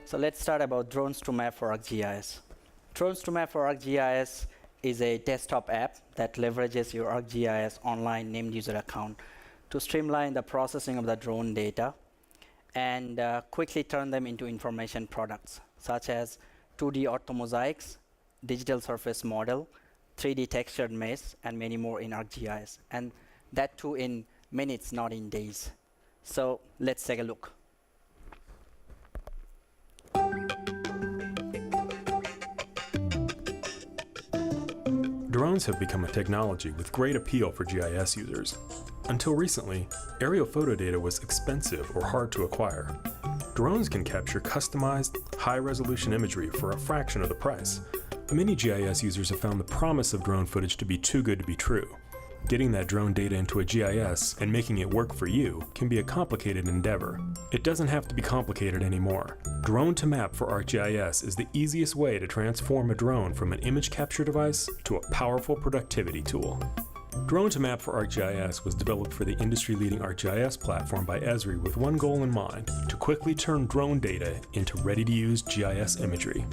So let's start about Drones to Map for ArcGIS. Drones to Map for ArcGIS is a desktop app that leverages your ArcGIS online named user account to streamline the processing of the drone data and quickly turn them into information products, such as 2D orthomosaics, digital surface model, 3D textured mesh, and many more in ArcGIS. And that too in minutes, not in days. So let's take a look. Drones have become a technology with great appeal for GIS users. Until recently, aerial photo data was expensive or hard to acquire. Drones can capture customized, high-resolution imagery for a fraction of the price. Many GIS users have found the promise of drone footage to be too good to be true. Getting that drone data into a GIS and making it work for you can be a complicated endeavor. It doesn't have to be complicated anymore. Drone to Map for ArcGIS is the easiest way to transform a drone from an image capture device to a powerful productivity tool. Drone to Map for ArcGIS was developed for the industry-leading ArcGIS platform by Esri with one goal in mind: to quickly turn drone data into ready-to-use GIS imagery.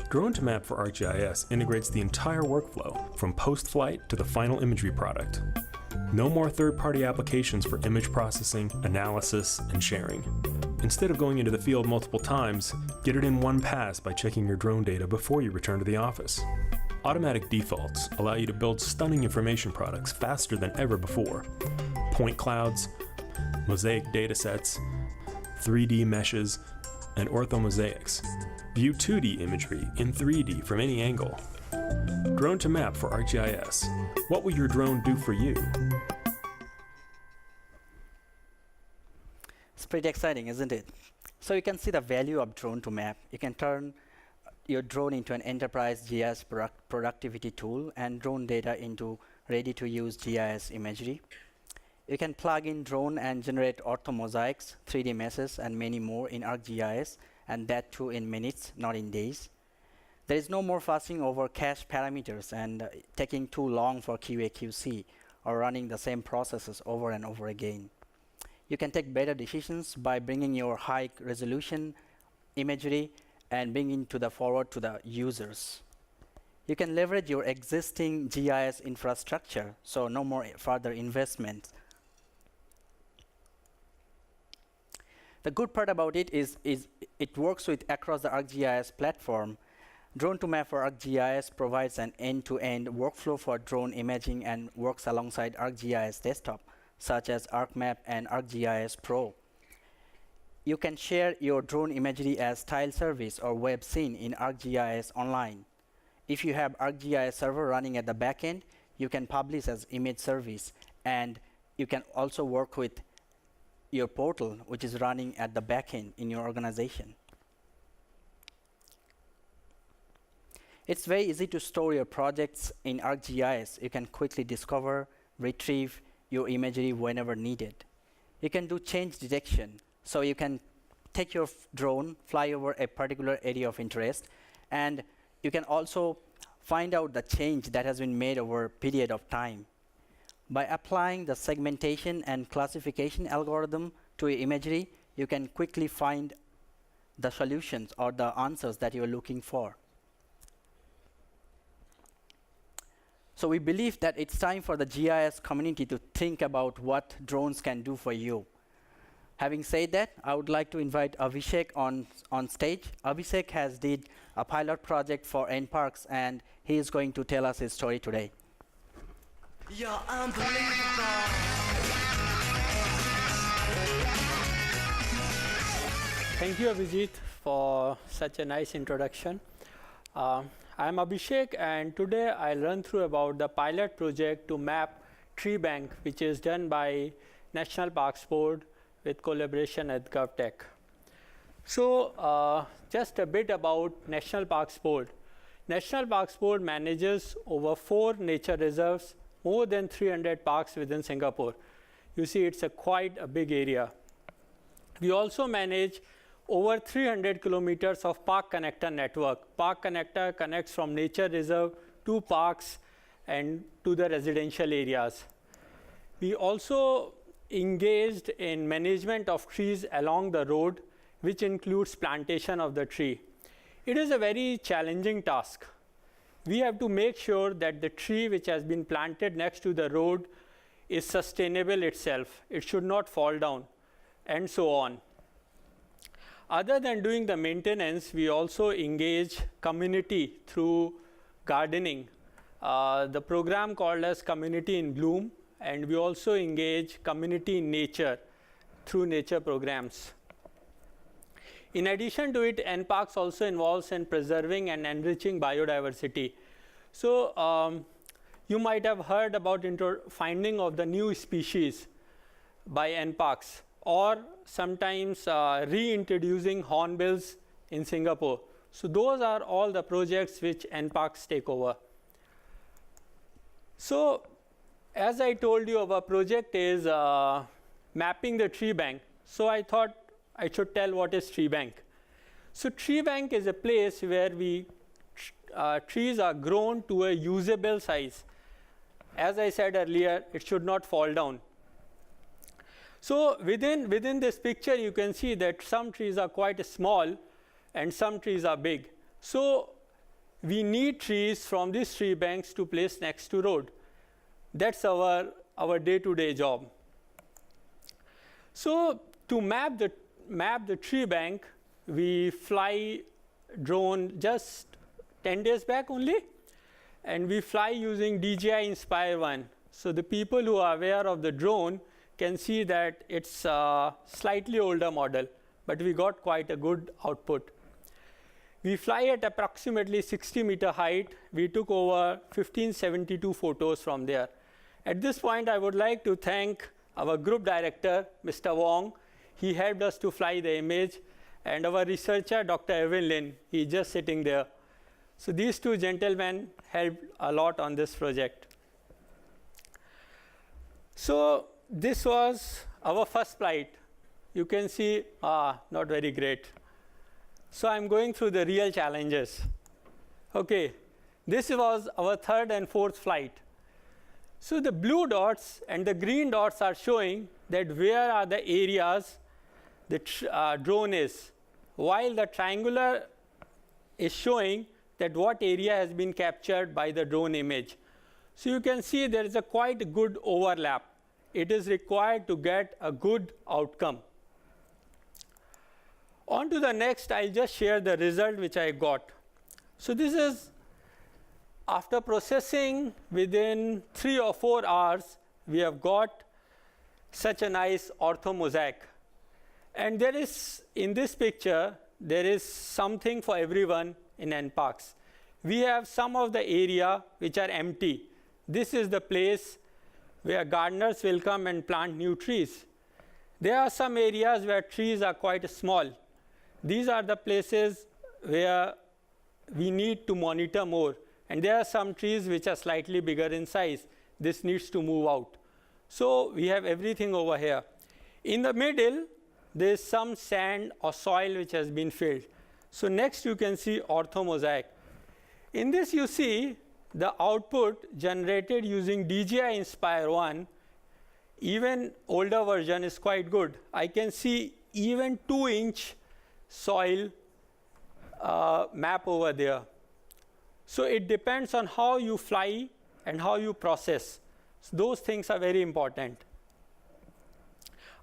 Drone to Map for ArcGIS integrates the entire workflow, from post-flight to the final imagery product. No more third-party applications for image processing, analysis, and sharing. Instead of going into the field multiple times, get it in one pass by checking your drone data before you return to the office. Automatic defaults allow you to build stunning information products faster than ever before. Point clouds, mosaic datasets, 3D meshes, and orthomosaics. View 2D imagery in 3D from any angle. Drone to Map for ArcGIS. What will your drone do for you? It's pretty exciting, isn't it? So you can see the value of Drone to Map. You can turn your drone into an enterprise GIS productivity tool and drone data into ready-to-use GIS imagery. You can plug in drone and generate orthomosaics, 3D meshes, and many more in ArcGIS, and that too in minutes, not in days. There is no more fussing over cache parameters and taking too long for QA/QC or running the same processes over and over again. You can take better decisions by bringing your high resolution imagery and bringing to the forward to the users. You can leverage your existing GIS infrastructure, so no more further investments. The good part about it is it works with across the ArcGIS platform. Drone to Map for ArcGIS provides an end-to-end workflow for drone imaging and works alongside ArcGIS desktop, such as ArcMap and ArcGIS Pro. You can share your drone imagery as tile service or web scene in ArcGIS Online. If you have ArcGIS server running at the backend, you can publish as image service, and you can also work with your portal, which is running at the backend in your organization. It's very easy to store your projects in ArcGIS. You can quickly discover, retrieve your imagery whenever needed. You can do change detection. So you can take your drone, fly over a particular area of interest, and you can also find out the change that has been made over a period of time. By applying the segmentation and classification algorithm to your imagery, you can quickly find the solutions or the answers that you're looking for. So we believe that it's time for the GIS community to think about what drones can do for you. Having said that, I would like to invite Abhishek on stage. Abhishek has did a pilot project for NParks, and he is going to tell us his story today. You're unbelievable. Thank you, Abhijit, for such a nice introduction. I'm Abhishek, and today I'll run through about the pilot project to map tree bank, which is done by National Parks Board with collaboration at GovTech. So just a bit about National Parks Board. National Parks Board manages over 4 nature reserves, more than 300 parks within Singapore. You see, it's quite a big area. We also manage over 300 kilometers of park connector network. Park connector connects from nature reserve to parks and to the residential areas. We also engaged in management of trees along the road which includes plantation of the tree. It is a very challenging task. We have to make sure that the tree which has been planted next to the road is sustainable itself. It should not fall down, and so on. Other than doing the maintenance, we also engage community through gardening. The program called as Community in Bloom, and we also engage community in nature through nature programs. In addition to it, NParks also involves in preserving and enriching biodiversity. So you might have heard about finding of the new species by NParks, or sometimes reintroducing hornbills in Singapore. So those are all the projects which NParks take over. So as I told you, our project is mapping the tree bank. So I thought I should tell what is tree bank. So tree bank is a place where trees are grown to a usable size. As I said earlier, it should not fall down. So within this picture, you can see that some trees are quite small and some trees are big. So we need trees from these tree banks to place next to road. That's our day-to-day job. So to map the tree bank, we fly drone just 10 days back only, and we fly using DJI Inspire 1. So the people who are aware of the drone can see that it's a slightly older model, but we got quite a good output. We fly at approximately 60-meter height. We took over 1572 photos from there. At this point, I would like to thank our group director, Mr. Wong. He helped us to fly the image, and our researcher, Dr. Evan Lin. He's just sitting there. So these two gentlemen helped a lot on this project. So this was our first flight. You can see, not very great. So I'm going through the real challenges. Okay, this was our third and fourth flight. So the blue dots and the green dots are showing that where are the areas the drone is, while the triangular is showing that what area has been captured by the drone image. So you can see there is a quite good overlap. It is required to get a good outcome. On to the next, I'll just share the result which I got. So this is after processing within 3 or 4 hours, we have got such a nice orthomosaic. And there is, in this picture, there is something for everyone in NParks. We have some of the area which are empty. This is the place where gardeners will come and plant new trees. There are some areas where trees are quite small. These are the places where we need to monitor more. And there are some trees which are slightly bigger in size. This needs to move out. So we have everything over here. In the middle, there is some sand or soil which has been filled. So next you can see orthomosaic. In this you see the output generated using DJI Inspire 1, even older version is quite good. I can see even 2-inch soil map over there. So it depends on how you fly and how you process. So those things are very important.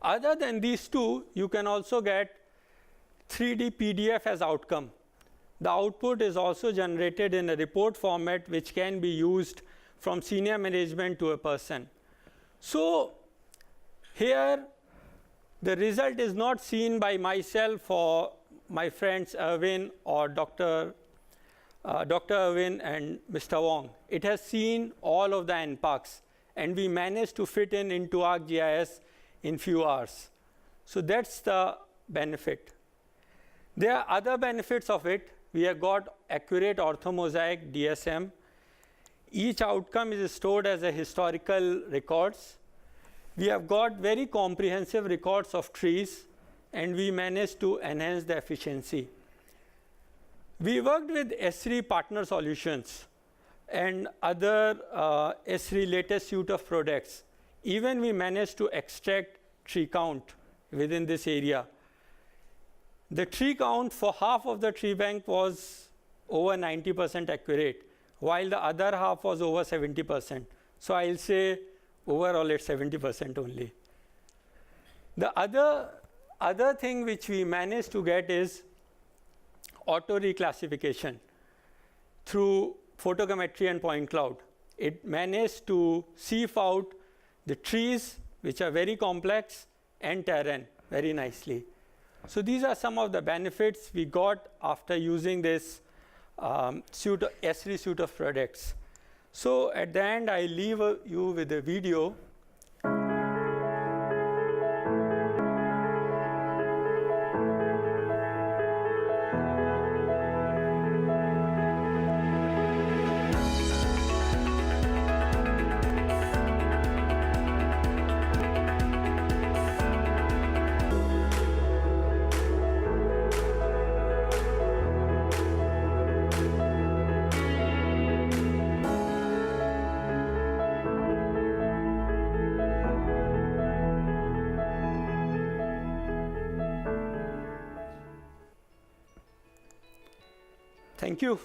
Other than these two, you can also get 3D PDF as outcome. The output is also generated in a report format which can be used from senior management to a person. So here, the result is not seen by myself or my friends Irwin or Dr. Irwin and Mr. Wong. It has seen all of the NParks, and we managed to fit into ArcGIS in few hours. So that's the benefit. There are other benefits of it. We have got accurate orthomosaic DSM. Each outcome is stored as a historical records. We have got very comprehensive records of trees, and we managed to enhance the efficiency. We worked with Esri Partner Solutions and other Esri latest suite of products. Even we managed to extract tree count within this area. The tree count for half of the tree bank was over 90% accurate, while the other half was over 70%. So I'll say overall it's 70% only. The other thing which we managed to get is auto reclassification through photogrammetry and point cloud. It managed to sieve out the trees, which are very complex, and terrain very nicely. So these are some of the benefits we got after using this Esri suite of products. So at the end, I leave you with a video. Thank you.